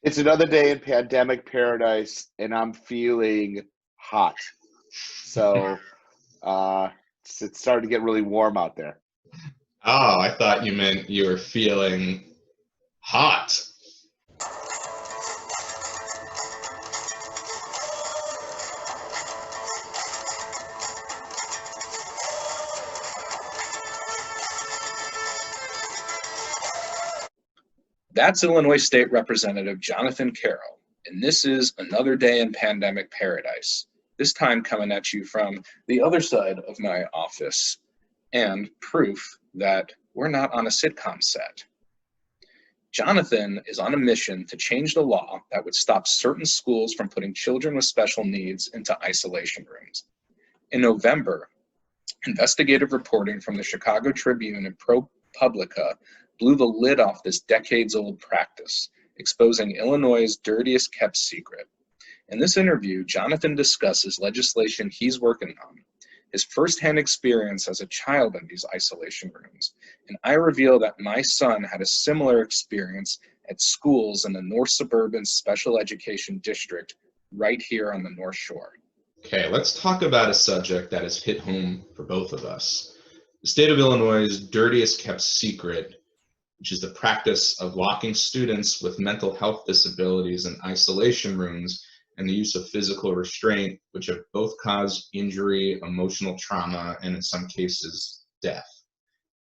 It's another day in pandemic paradise, and I'm feeling hot. So it's starting to get really warm out there. Oh, I thought you meant you were feeling hot. That's Illinois State Representative Jonathan Carroll, and this is another day in pandemic paradise, this time coming at you from the other side of my office, and proof that we're not on a sitcom set. Jonathan is on a mission to change the law that would stop certain schools from putting children with special needs into isolation rooms. In November, investigative reporting from the Chicago Tribune and ProPublica blew the lid off this decades-old practice, exposing Illinois' dirtiest kept secret. In this interview, Jonathan discusses legislation he's working on, his firsthand experience as a child in these isolation rooms, and I reveal that my son had a similar experience at schools in the North Suburban Special Education District right here on the North Shore. Okay, let's talk about a subject that has hit home for both of us. The state of Illinois' dirtiest kept secret, which is the practice of locking students with mental health disabilities in isolation rooms and the use of physical restraint, which have both caused injury, emotional trauma, and in some cases, death.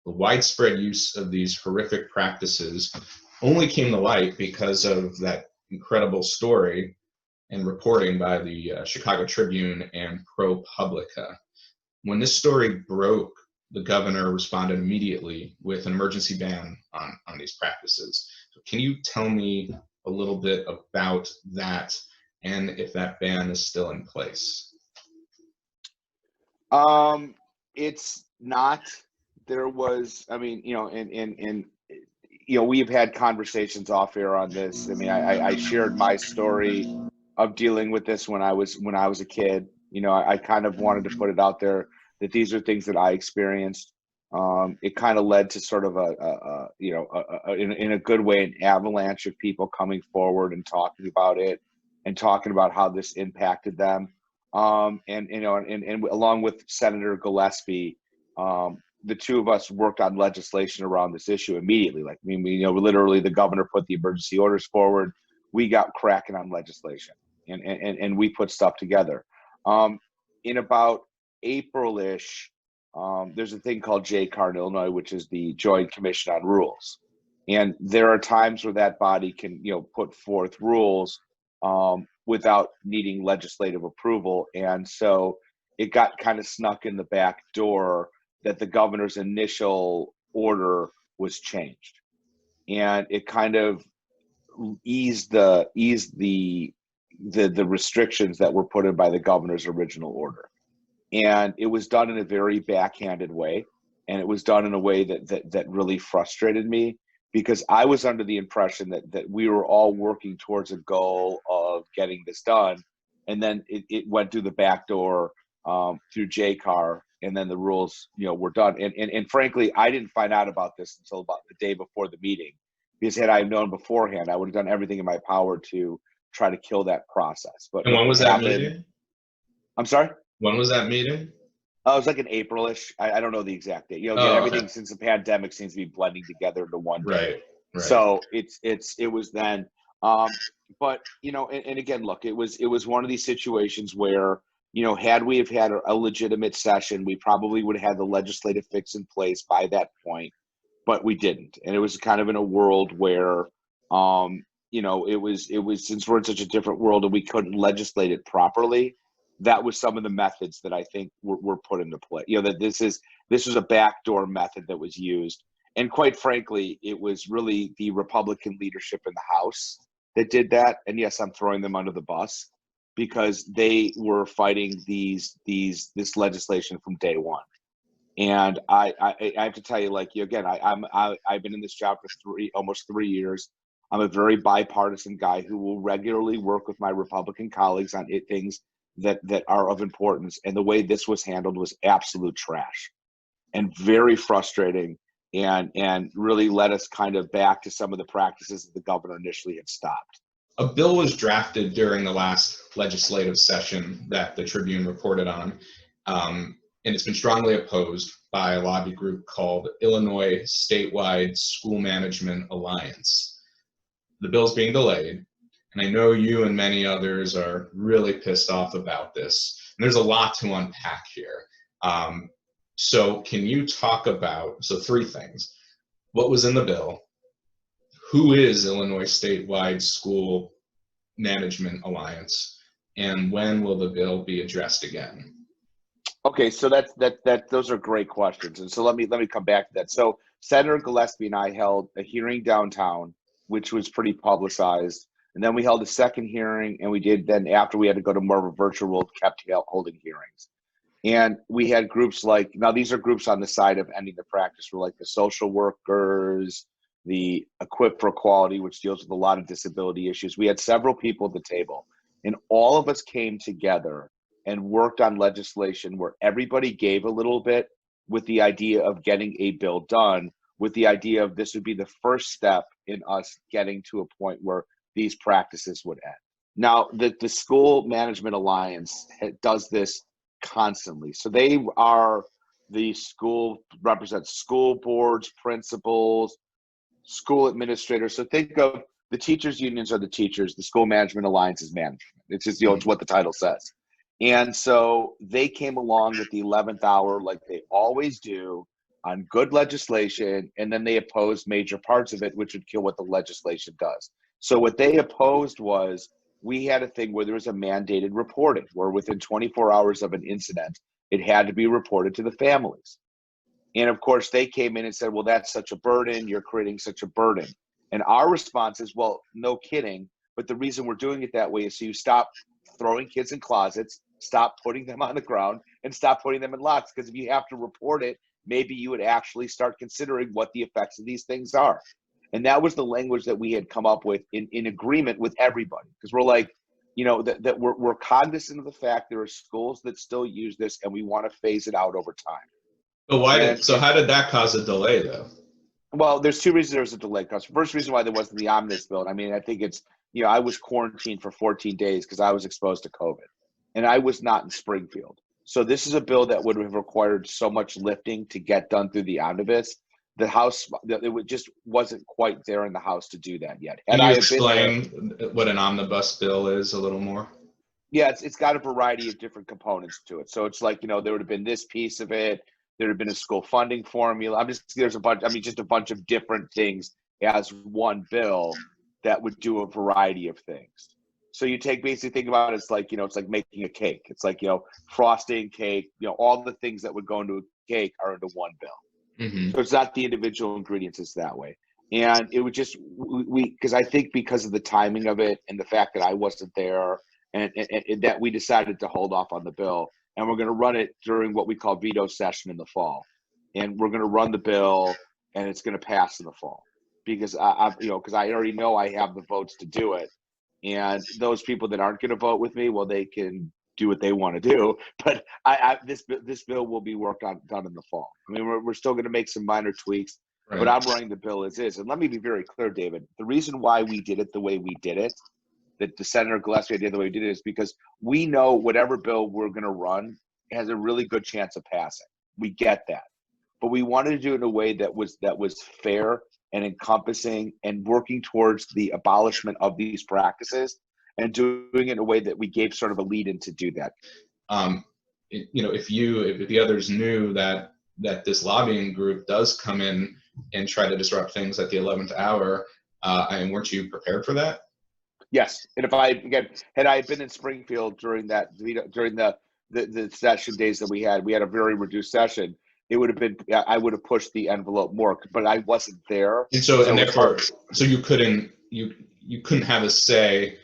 The widespread use of these horrific practices only came to light because of that incredible story and reporting by the Chicago Tribune and ProPublica. When this story broke, the governor responded immediately with an emergency ban on these practices. So can you tell me a little bit about that and if that ban is still in place? It's not. There was, I mean, we've had conversations off air on this. I mean, I shared my story of dealing with this when I was a kid. I kind of wanted to put it out there that these are things that I experienced. It kind of led to sort of in a good way, an avalanche of people coming forward and talking about it and talking about how this impacted them. And along with Senator Gillespie, the two of us worked on legislation around this issue immediately. Like, I mean, literally the governor put the emergency orders forward. We got cracking on legislation and we put stuff together. In about April-ish, there's a thing called JCAR in Illinois, which is the Joint Commission on Rules. And there are times where that body can, put forth rules without needing legislative approval. And so it got kind of snuck in the back door that the governor's initial order was changed. And it kind of eased the restrictions that were put in by the governor's original order. And it was done in a very backhanded way. And it was done in a way that really frustrated me, because I was under the impression that we were all working towards a goal of getting this done. And then it went through the back door through JCAR, and then the rules, were done. And frankly, I didn't find out about this until about the day before the meeting, because had I known beforehand, I would have done everything in my power to try to kill that process. But And when was that meeting? I'm sorry? When was that meeting? It was like an April-ish. I don't know the exact date. Everything since the pandemic seems to be blending together into one day. Right. So it was then. But and again, look, it was one of these situations where, had we have had a legitimate session, we probably would have had the legislative fix in place by that point, but we didn't. And it was kind of in a world where, it was since we're in such a different world and we couldn't legislate it properly. That was some of the methods that I think were put into play. That this was a backdoor method that was used. And quite frankly, it was really the Republican leadership in the House that did that. And yes, I'm throwing them under the bus, because they were fighting this legislation from day one. And I have to tell you, I've been in this job for almost 3 years. I'm a very bipartisan guy who will regularly work with my Republican colleagues on things that are of importance. And the way this was handled was absolute trash and very frustrating, and really led us kind of back to some of the practices that the governor initially had stopped. A bill was drafted during the last legislative session that the Tribune reported on, and it's been strongly opposed by a lobby group called Illinois Statewide School Management Alliance. The bill's being delayed, and I know you and many others are really pissed off about this. And there's a lot to unpack here. So can you talk about, so 3 things. What was in the bill? Who is Illinois Statewide School Management Alliance? And when will the bill be addressed again? Okay, so those are great questions. And so let me come back to that. So Senator Gillespie and I held a hearing downtown, which was pretty publicized. And then we held a second hearing, and then after we had to go to more of a virtual world, kept holding hearings. And we had groups like, now these are groups on the side of ending the practice, were like the social workers, the Equip for Equality, which deals with a lot of disability issues. We had several people at the table, and all of us came together and worked on legislation where everybody gave a little bit with the idea of getting a bill done, with the idea of this would be the first step in us getting to a point where these practices would end. Now, the School Management Alliance does this constantly. So they are represent school boards, principals, school administrators. So think of the teachers' unions are the teachers, the School Management Alliance is management. It's just, it's what the title says. And so they came along at the 11th hour, like they always do, on good legislation, and then they opposed major parts of it, which would kill what the legislation does. So what they opposed was, we had a thing where there was a mandated reporting, where within 24 hours of an incident, it had to be reported to the families. And of course, they came in and said, well, that's such a burden. You're creating such a burden. And our response is, well, no kidding. But the reason we're doing it that way is so you stop throwing kids in closets, stop putting them on the ground, and stop putting them in lots. Because if you have to report it, maybe you would actually start considering what the effects of these things are. And that was the language that we had come up with in agreement with everybody. Because we're like, that we're cognizant of the fact there are schools that still use this, and we want to phase it out over time. But how did that cause a delay, though? Well, there's 2 reasons there was a delay. First reason why there wasn't the omnibus bill. I mean, I think it's, I was quarantined for 14 days because I was exposed to COVID, and I was not in Springfield. So this is a bill that would have required so much lifting to get done through the omnibus. The House, it just wasn't quite there in the House to do that yet. Can you explain what an omnibus bill is a little more? Yeah, it's got a variety of different components to it. So it's like, there would have been this piece of it. There had been a school funding formula. Just a bunch of different things as one bill that would do a variety of things. So you basically think about it, it's like making a cake. It's like, frosting, cake, all the things that would go into a cake are into one bill. Mm-hmm. So it's not the individual ingredients, it's that way. And it would just, because I think because of the timing of it and the fact that I wasn't there and that we decided to hold off on the bill. And we're going to run it during what we call veto session in the fall. And we're going to run the bill, and it's going to pass in the fall. Because because I already know I have the votes to do it. And those people that aren't going to vote with me, well, they can do what they want to do. But this bill will be done in the fall. I mean, we're still going to make some minor tweaks, right, but I'm running the bill as is. And let me be very clear, David. The reason why we did it the way we did it, that the Senator Gillespie did the way we did it, is because we know whatever bill we're going to run has a really good chance of passing. We get that. But we wanted to do it in a way that was fair and encompassing and working towards the abolishment of these practices and doing it in a way that we gave sort of a lead in to do that. If the others knew that this lobbying group does come in and try to disrupt things at the 11th hour, weren't you prepared for that? Yes, and had I been in Springfield during the session days that we had a very reduced session. It would have been, I would have pushed the envelope more, but I wasn't there. And so you couldn't have a say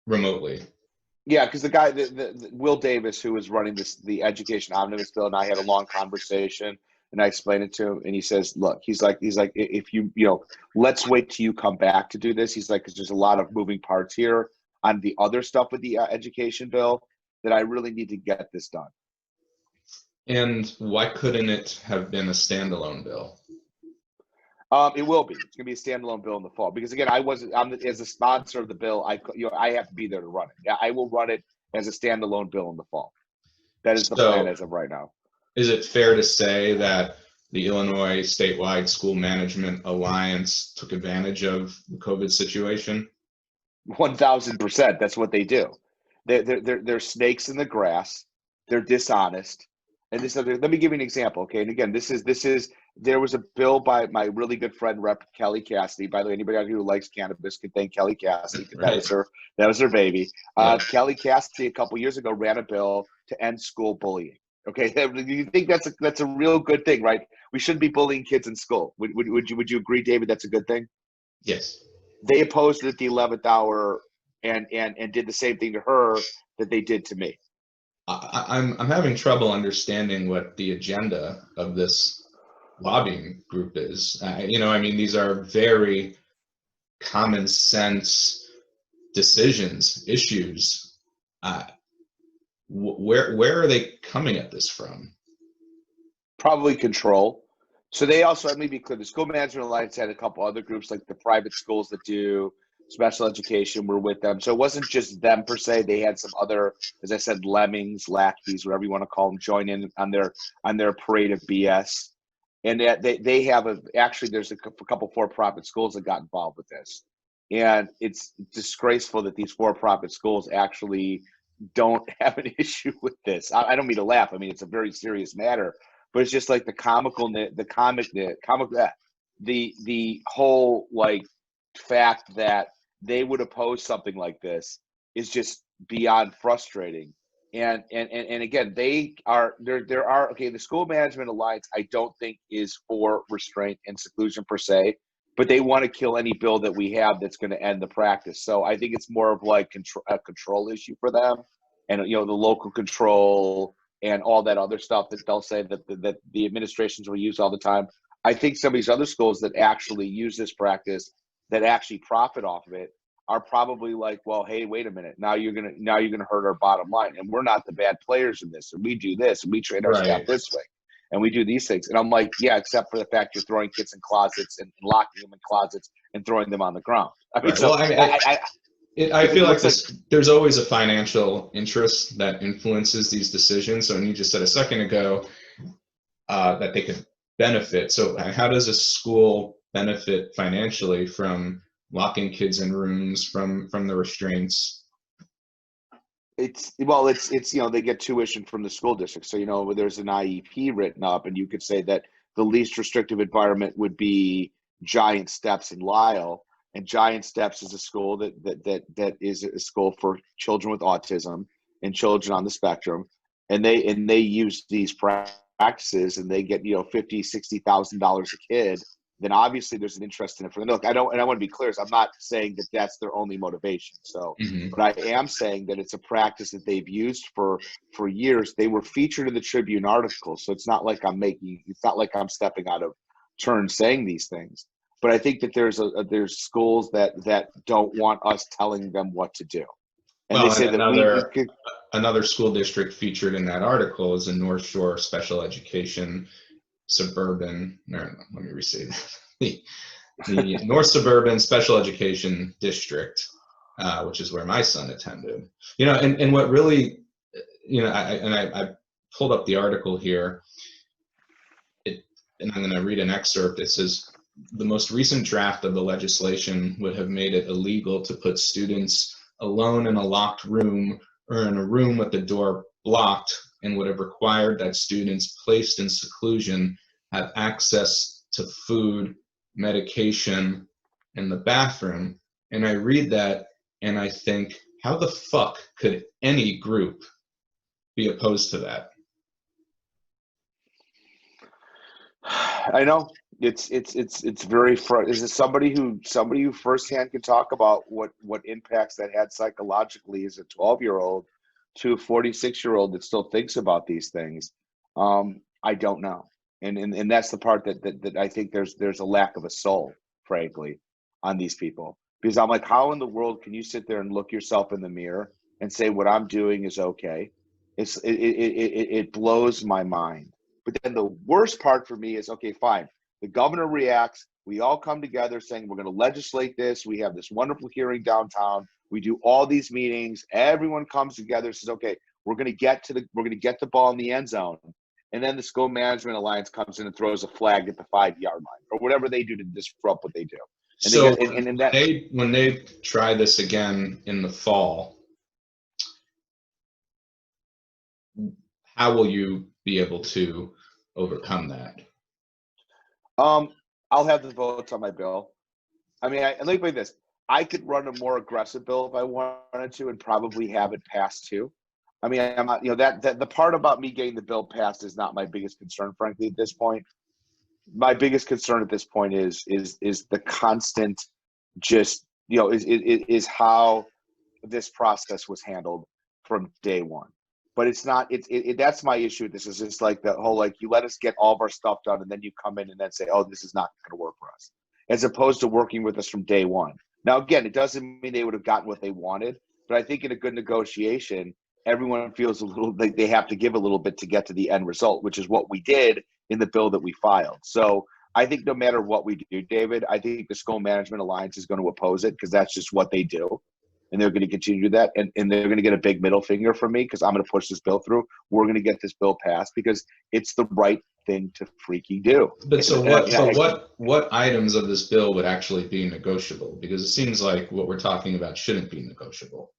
remotely. Yeah, because the guy, the Will Davis, who was running the education omnibus bill, and I had a long conversation, and I explained it to him, and he says, "Look, he's like, if let's wait till you come back to do this." He's like, "Because there's a lot of moving parts here on the other stuff with the education bill that I really need to get this done." And why couldn't it have been a standalone bill? It will be. It's going to be a standalone bill in the fall because again, as a sponsor of the bill. I have to be there to run it. Yeah, I will run it as a standalone bill in the fall. That is the plan as of right now. Is it fair to say that the Illinois Statewide School Management Alliance took advantage of the COVID situation? 1,000%. That's what they do. They're snakes in the grass. They're dishonest. And let me give you an example, okay? And again, there was a bill by my really good friend, Rep. Kelly Cassidy. By the way, anybody out here who likes cannabis can thank Kelly Cassidy. Right. That was her baby. Yeah. Kelly Cassidy a couple years ago ran a bill to end school bullying. Okay, you think that's a real good thing, right? We shouldn't be bullying kids in school. Would you agree, David? That's a good thing. Yes. They opposed it at the 11th hour and did the same thing to her that they did to me. I'm having trouble understanding what the agenda of this lobbying group is. These are very common sense decisions, issues. Where are they coming at this from? Probably control. So they also, let me be clear, the School Management Alliance had a couple other groups, like the private schools that do special education were with them. So it wasn't just them per se. They had some other, as I said, lemmings, lackeys, whatever you want to call them, join in on their parade of BS. And that they have there's a couple for-profit schools that got involved with this. And it's disgraceful that these for-profit schools actually don't have an issue with this. I don't mean to laugh. I mean, it's a very serious matter, but it's just like the whole like fact that they would oppose something like this is just beyond frustrating. And again, there are okay, the School Management Alliance I don't think is for restraint and seclusion per se, but they want to kill any bill that we have that's going to end the practice. So I think it's more of like a control issue for them, and the local control and all that other stuff that they'll say that the administrations will use all the time. I think some of these other schools that actually use this practice, that actually profit off of it, are probably like, well, hey, wait a minute, now you're gonna hurt our bottom line, and we're not the bad players in this, and we do this, and we train our staff this way, and we do these things. And I'm like, yeah, except for the fact you're throwing kids in closets and locking them in closets and throwing them on the ground. I feel like there's always a financial interest that influences these decisions. So, and you just said a second ago that they could benefit. So how does a school benefit financially from locking kids in rooms, from the restraints? It's they get tuition from the school district. So, there's an IEP written up, and you could say that the least restrictive environment would be Giant Steps in Lisle. And Giant Steps is a school that is a school for children with autism and children on the spectrum, and they use these practices, and they get $50,000-$60,000 a kid. Then obviously there's an interest in it for them. Look, I want to be clear. I'm not saying that that's their only motivation. So, but I am saying that it's a practice that they've used for years. They were featured in the Tribune article, so it's not like I'm stepping out of turn saying these things. But I think that there's schools that don't want us telling them what to do. And they say that another school district featured in that article is in North Shore Special Education Suburban. No, let me restate that. The North Suburban Special Education District, which is where my son attended. And what really, I pulled up the article here, and I'm going to read an excerpt. It says, the most recent draft of the legislation would have made it illegal to put students alone in a locked room or in a room with the door blocked, and would have required that students placed in seclusion have access to food, medication, and the bathroom. And I read that and I think, how the fuck could any group be opposed to that? I know. It's very is it somebody who firsthand can talk about what impacts that had psychologically as a 12-year-old to a 46-year-old that still thinks about these things? I don't know, and that's the part that I think there's a lack of a soul, frankly, on these people, because I'm like, how in the world can you sit there and look yourself in the mirror and say what I'm doing is okay? It blows my mind. But then the worst part for me is, okay, fine. The governor reacts. We all come together saying we're going to legislate this. We have this wonderful hearing downtown. We do all these meetings. Everyone comes together, says, okay, we're going to get the ball in the end zone. And then the School Management Alliance comes in and throws a flag at the 5-yard line or whatever they do to disrupt what they do. And so when they try this again in the fall, how will you be able to overcome that? I'll have the votes on my bill. I mean, let me put it this. I could run a more aggressive bill if I wanted to and probably have it passed too. I mean, I'm not, that the part about me getting the bill passed is not my biggest concern, frankly, at this point. My biggest concern at this point is the constant, just, is how this process was handled from day one. But it's not, that's my issue with this, is just like the whole, like, you let us get all of our stuff done and then you come in and then say, oh, this is not going to work for us, as opposed to working with us from day one. Now, again, it doesn't mean they would have gotten what they wanted, but I think in a good negotiation, everyone feels a little like they have to give a little bit to get to the end result, which is what we did in the bill that we filed. So I think no matter what we do, David, I think the School Management Alliance is going to oppose it because that's just what they do. And they're going to continue to do that. And they're going to get a big middle finger from me because I'm going to push this bill through. We're going to get this bill passed because it's the right thing to freaking do. But what items of this bill would actually be negotiable? Because it seems like what we're talking about shouldn't be negotiable.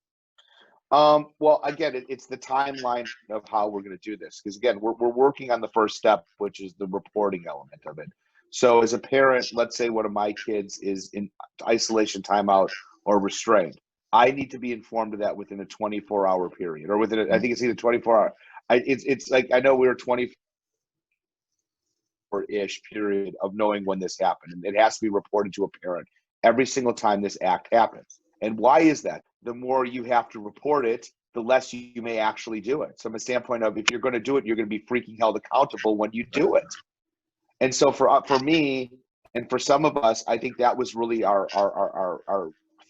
Well, again, it's the timeline of how we're going to do this. Because again, we're working on the first step, which is the reporting element of it. So as a parent, let's say one of my kids is in isolation, timeout, or restrained. I need to be informed of that within a 24-hour period, or within I think it's either 24-hour. It's like, I know we're 24-ish period of knowing when this happened, and it has to be reported to a parent every single time this act happens. And why is that? The more you have to report it, the less you may actually do it. So from a standpoint of, if you're going to do it, you're going to be freaking held accountable when you do it. And so for me and for some of us, I think that was really our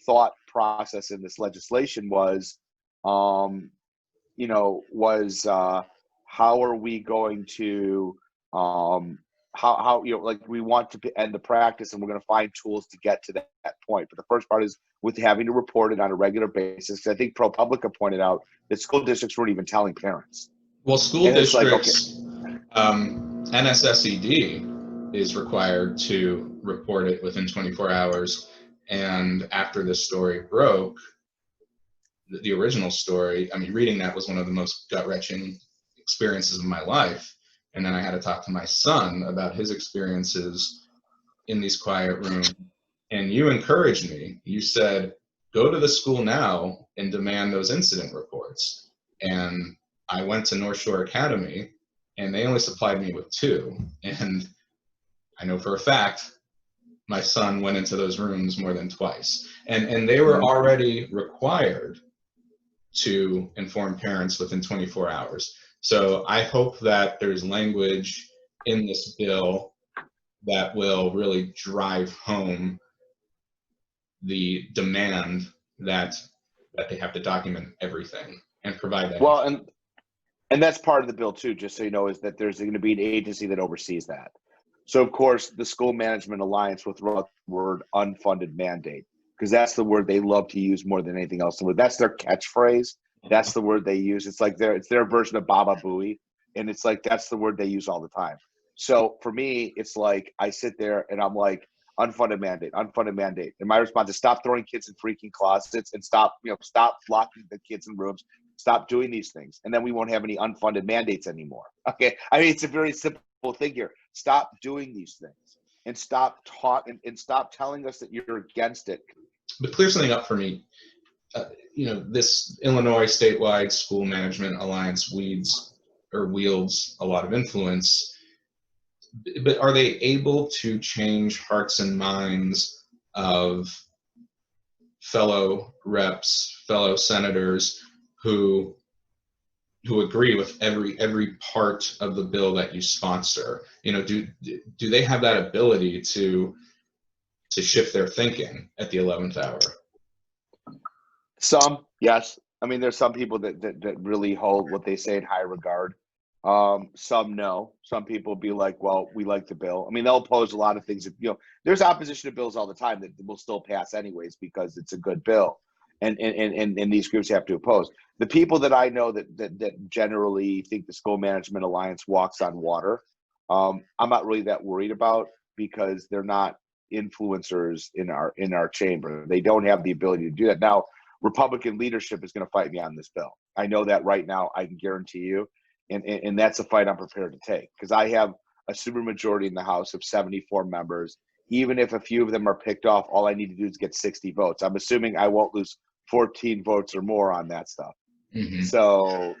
thought process in this legislation was, how are we going to, like, we want to end the practice and we're going to find tools to get to that point. But the first part is with having to report it on a regular basis. I think ProPublica pointed out that school districts weren't even telling parents. Well, school districts, NSSED is required to report it within 24 hours. And after this story broke, the original story, I mean, reading that was one of the most gut-wrenching experiences of my life. And then I had to talk to my son about his experiences in these quiet rooms. And you encouraged me. You said, go to the school now and demand those incident reports. And I went to North Shore Academy, and they only supplied me with 2. And I know for a fact, my son went into those rooms more than twice. And they were already required to inform parents within 24 hours. So I hope that there's language in this bill that will really drive home the demand that they have to document everything and provide that. Well, and that's part of the bill too, just so you know, is that there's going to be an agency that oversees that. So of course, the School Management Alliance will throw out the word unfunded mandate, because that's the word they love to use more than anything else. That's their catchphrase. That's the word they use. It's like it's their version of Baba Booey, and it's like that's the word they use all the time. So for me, it's like I sit there and I'm like, unfunded mandate, unfunded mandate. And my response is stop throwing kids in freaking closets and stop locking the kids in rooms. Stop doing these things. And then we won't have any unfunded mandates anymore. Okay. I mean, it's a very simple thing here. Stop doing these things and stop talking and stop telling us that you're against it. But clear something up for me. This Illinois statewide School Management Alliance wields a lot of influence. But are they able to change hearts and minds of fellow reps, fellow senators who agree with every part of the bill that you sponsor? Do they have that ability to shift their thinking at the 11th hour? Some, yes. I mean, there's some people that really hold what they say in high regard. Some no. Some people will be like, well, we like the bill. I mean, they'll oppose a lot of things. There's opposition to bills all the time that will still pass anyways because it's a good bill. And these groups have to oppose. The people that I know that generally think the School Management Alliance walks on water, I'm not really that worried about because they're not influencers in our chamber. They don't have the ability to do that. Now, Republican leadership is going to fight me on this bill. I know that right now. I can guarantee you. And that's a fight I'm prepared to take because I have a supermajority in the House of 74 members. Even if a few of them are picked off, all I need to do is get 60 votes. I'm assuming I won't lose 14 votes or more on that stuff. Mm-hmm. So,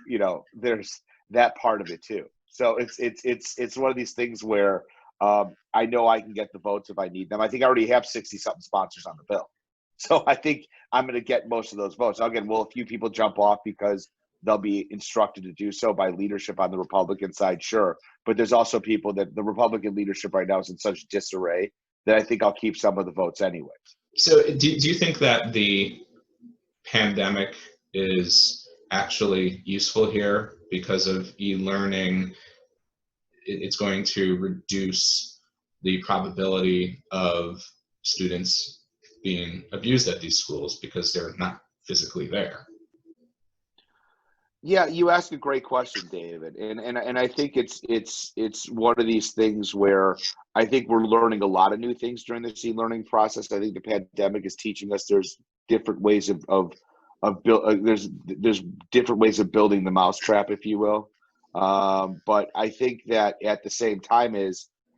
there's that part of it too. So it's one of these things where I know I can get the votes if I need them. I think I already have 60-something sponsors on the bill. So I think I'm going to get most of those votes. Again, will a few people jump off because they'll be instructed to do so by leadership on the Republican side? Sure. But there's also people that the Republican leadership right now is in such disarray that I think I'll keep some of the votes anyways. So do you think that the pandemic is actually useful here because of e-learning? It's going to reduce the probability of students being abused at these schools because they're not physically there. Yeah, you ask a great question, David, and I think it's one of these things where I think we're learning a lot of new things during this e-learning process. I think the pandemic is teaching us there's different ways there's different ways of building the mousetrap, if you will. But I think that at the same time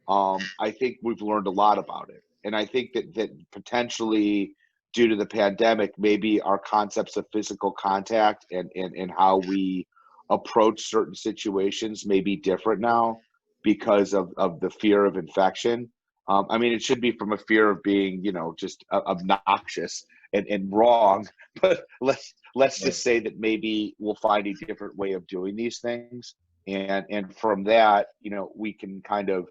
I think we've learned a lot about it, and I think that potentially, due to the pandemic, maybe our concepts of physical contact and how we approach certain situations may be different now because of the fear of infection. I mean, it should be from a fear of being, just obnoxious and wrong, but let's just say that maybe we'll find a different way of doing these things. And from that, we can kind of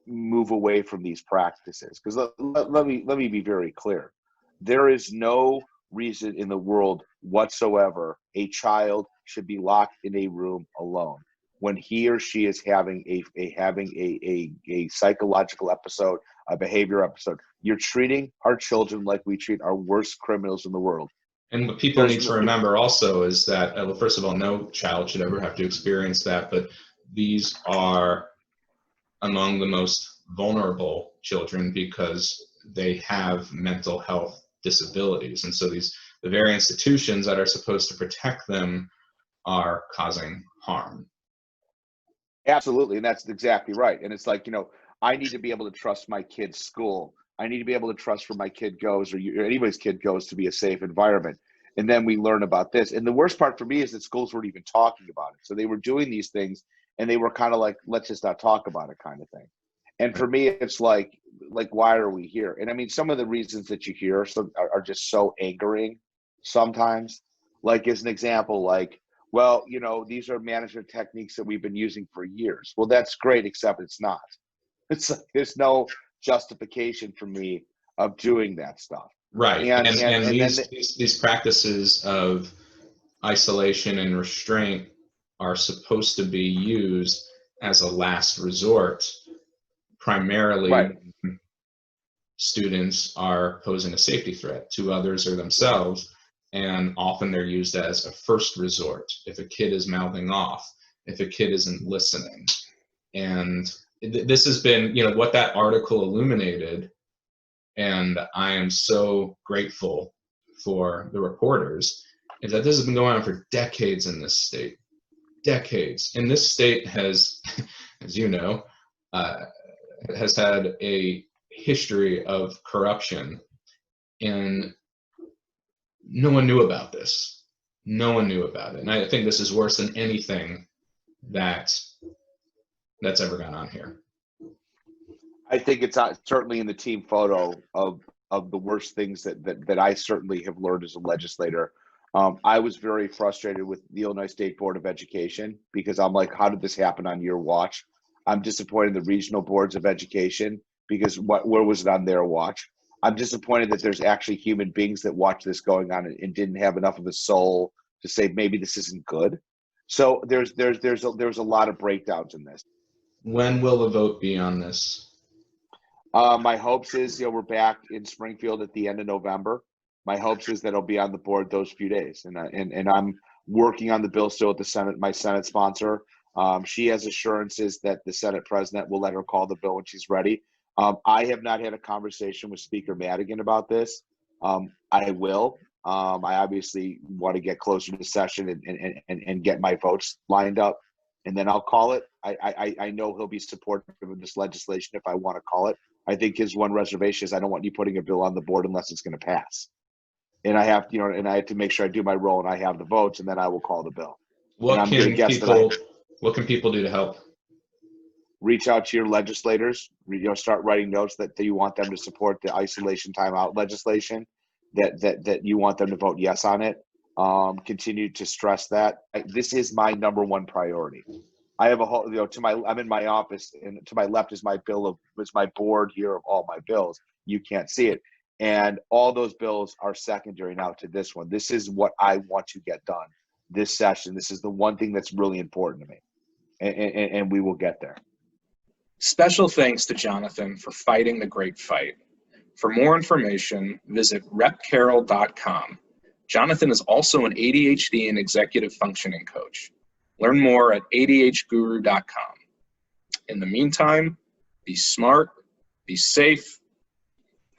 move away from these practices. Because let me be very clear. There is no reason in the world whatsoever a child should be locked in a room alone when he or she is having a psychological episode, a behavior episode. You're treating our children like we treat our worst criminals in the world. And what people need to remember also is that, well, first of all, no child should ever have to experience that, but these are among the most vulnerable children because they have mental health disabilities. And so the very institutions that are supposed to protect them are causing harm. Absolutely. And that's exactly right. And it's like, I need to be able to trust my kid's school. I need to be able to trust where my kid goes or anybody's kid goes to be a safe environment. And then we learn about this. And the worst part for me is that schools weren't even talking about it. So they were doing these things and they were kind of like, let's just not talk about it kind of thing. And for me, it's like, why are we here? And I mean, some of the reasons that you hear are just so angering sometimes. Like, as an example, well, these are management techniques that we've been using for years. Well, that's great, except it's not. It's like there's no justification for me of doing that stuff. Right. And these practices of isolation and restraint are supposed to be used as a last resort, primarily when students are posing a safety threat to others or themselves, and often they're used as a first resort if a kid is mouthing off, if a kid isn't listening. And this has been, what that article illuminated, and I am so grateful for the reporters, is that this has been going on for decades in this state. Decades. And this state has, as you know, has had a history of corruption, and no one knew about this. No one knew about it. And I think this is worse than anything that's ever gone on here. I think it's certainly in the team photo of the worst things that I certainly have learned as a legislator. I was very frustrated with the Illinois State Board of Education because I'm like, how did this happen on your watch? I'm disappointed in the regional boards of education because where was it on their watch? I'm disappointed that there's actually human beings that watch this going on and didn't have enough of a soul to say maybe this isn't good. So there's a lot of breakdowns in this. When will the vote be on this? My hopes is, we're back in Springfield at the end of November. My hopes is that it'll be on the board those few days, and I'm working on the bill still with the Senate, my Senate sponsor. She has assurances that the Senate president will let her call the bill when she's ready. I have not had a conversation with Speaker Madigan about this. I will. I obviously want to get closer to the session and get my votes lined up, and then I'll call it. I know he'll be supportive of this legislation if I want to call it. I think his one reservation is I don't want you putting a bill on the board unless it's going to pass. And I have, and I have to make sure I do my role and I have the votes, and then I will call the bill. What can people do to help? Reach out to your legislators. Start writing notes that you want them to support the isolation timeout legislation. That you want them to vote yes on it. Continue to stress that this is my number one priority. I have a whole, I'm in my office, and to my left is my board here of all my bills. You can't see it. And all those bills are secondary now to this one. This is what I want to get done this session. This is the one thing that's really important to me. And we will get there. Special thanks to Jonathan for fighting the great fight. For more information, visit repcarroll.com. Jonathan is also an ADHD and executive functioning coach. Learn more at adhguru.com. In the meantime, be smart, be safe,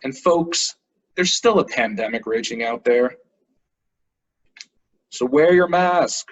and folks, there's still a pandemic raging out there. So wear your mask.